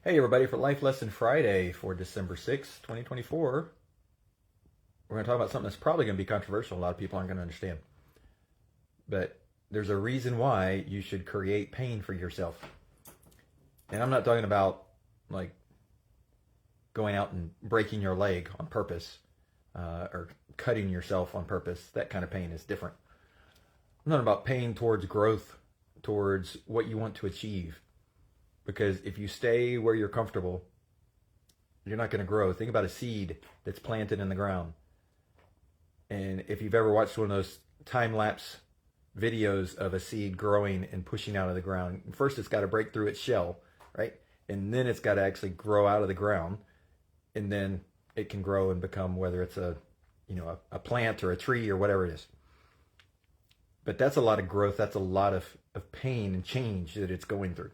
Hey, everybody, for Life Lesson Friday for December 6th, 2024, we're going to talk about something that's probably going to be controversial. A lot of people aren't going to understand. But there's a reason why you should create pain for yourself. And I'm not talking about like going out and breaking your leg on purpose or cutting yourself on purpose. That kind of pain is different. I'm talking about pain towards growth, towards what you want to achieve. Because if you stay where you're comfortable, you're not going to grow. Think about a seed that's planted in the ground. And if you've ever watched one of those time-lapse videos of a seed growing and pushing out of the ground, first it's got to break through its shell, right? And then it's got to actually grow out of the ground. And then it can grow and become, whether it's a plant or a tree or whatever it is. But that's a lot of growth. That's a lot of pain and change that it's going through.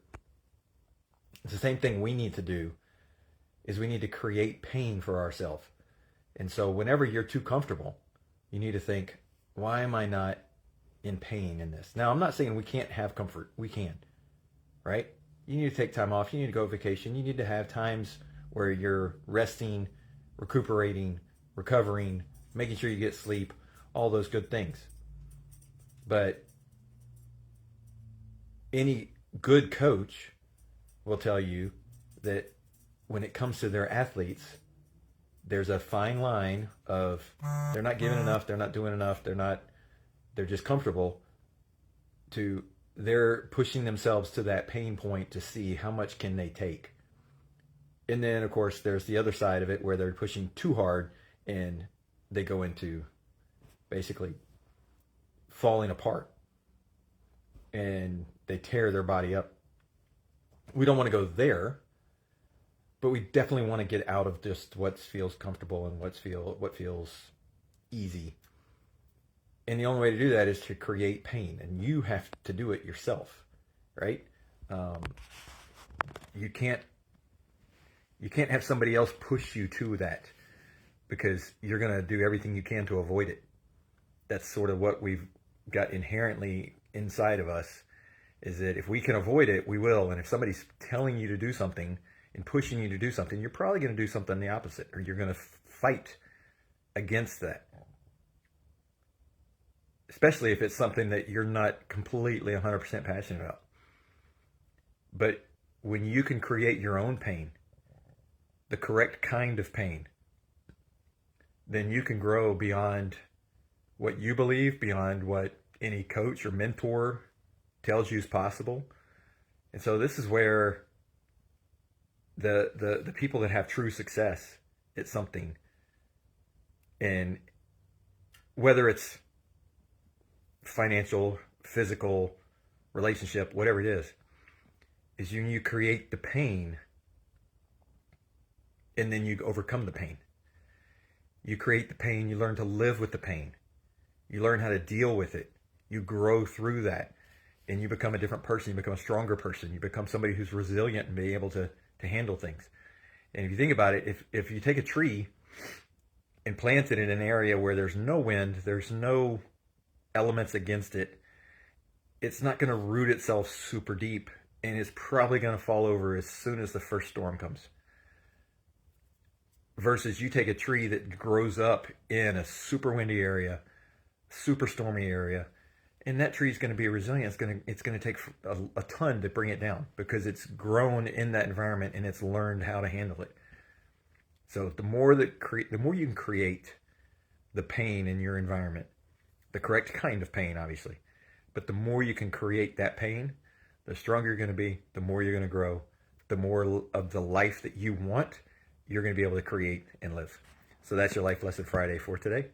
It's the same thing we need to do is we need to create pain for ourselves. And so whenever you're too comfortable, you need to think, why am I not in pain in this? Now, I'm not saying we can't have comfort. We can, right? You need to take time off. You need to go on vacation. You need to have times where you're resting, recuperating, recovering, making sure you get sleep, all those good things. But any good coach will tell you that when it comes to their athletes, there's a fine line of they're not giving enough, they're not doing enough, they're just comfortable to they're pushing themselves to that pain point to see how much can they take. And then of course there's the other side of it where they're pushing too hard and they go into basically falling apart and they tear their body up. We don't want to go there, but we definitely want to get out of just what feels comfortable and what feels easy. And the only way to do that is to create pain, and you have to do it yourself, right? You can't have somebody else push you to that because you're going to do everything you can to avoid it. That's sort of what we've got inherently inside of us. Is that if we can avoid it, we will. And if somebody's telling you to do something and pushing you to do something, you're probably going to do something the opposite, or you're going to fight against that. Especially if it's something that you're not completely 100% passionate about. But when you can create your own pain, the correct kind of pain, then you can grow beyond what you believe, beyond what any coach or mentor tells you is possible. And so this is where the people that have true success at something, and whether it's financial, physical, relationship, whatever it is you create the pain and then you overcome the pain. You create the pain, you learn to live with the pain. You learn how to deal with it. You grow through that. And you become a different person. You become a stronger person. You become somebody who's resilient and be able to handle things. And if you think about it, if you take a tree and plant it in an area where there's no wind, there's no elements against it, it's not going to root itself super deep, and it's probably going to fall over as soon as the first storm comes. Versus you take a tree that grows up in a super windy area, super stormy area, and that tree is going to be resilient. It's going to take a ton to bring it down because it's grown in that environment and it's learned how to handle it. So the more you can create the pain in your environment, the correct kind of pain, obviously, but the more you can create that pain, the stronger you're going to be, the more you're going to grow, the more of the life that you want, you're going to be able to create and live. So that's your Life Lesson Friday for today.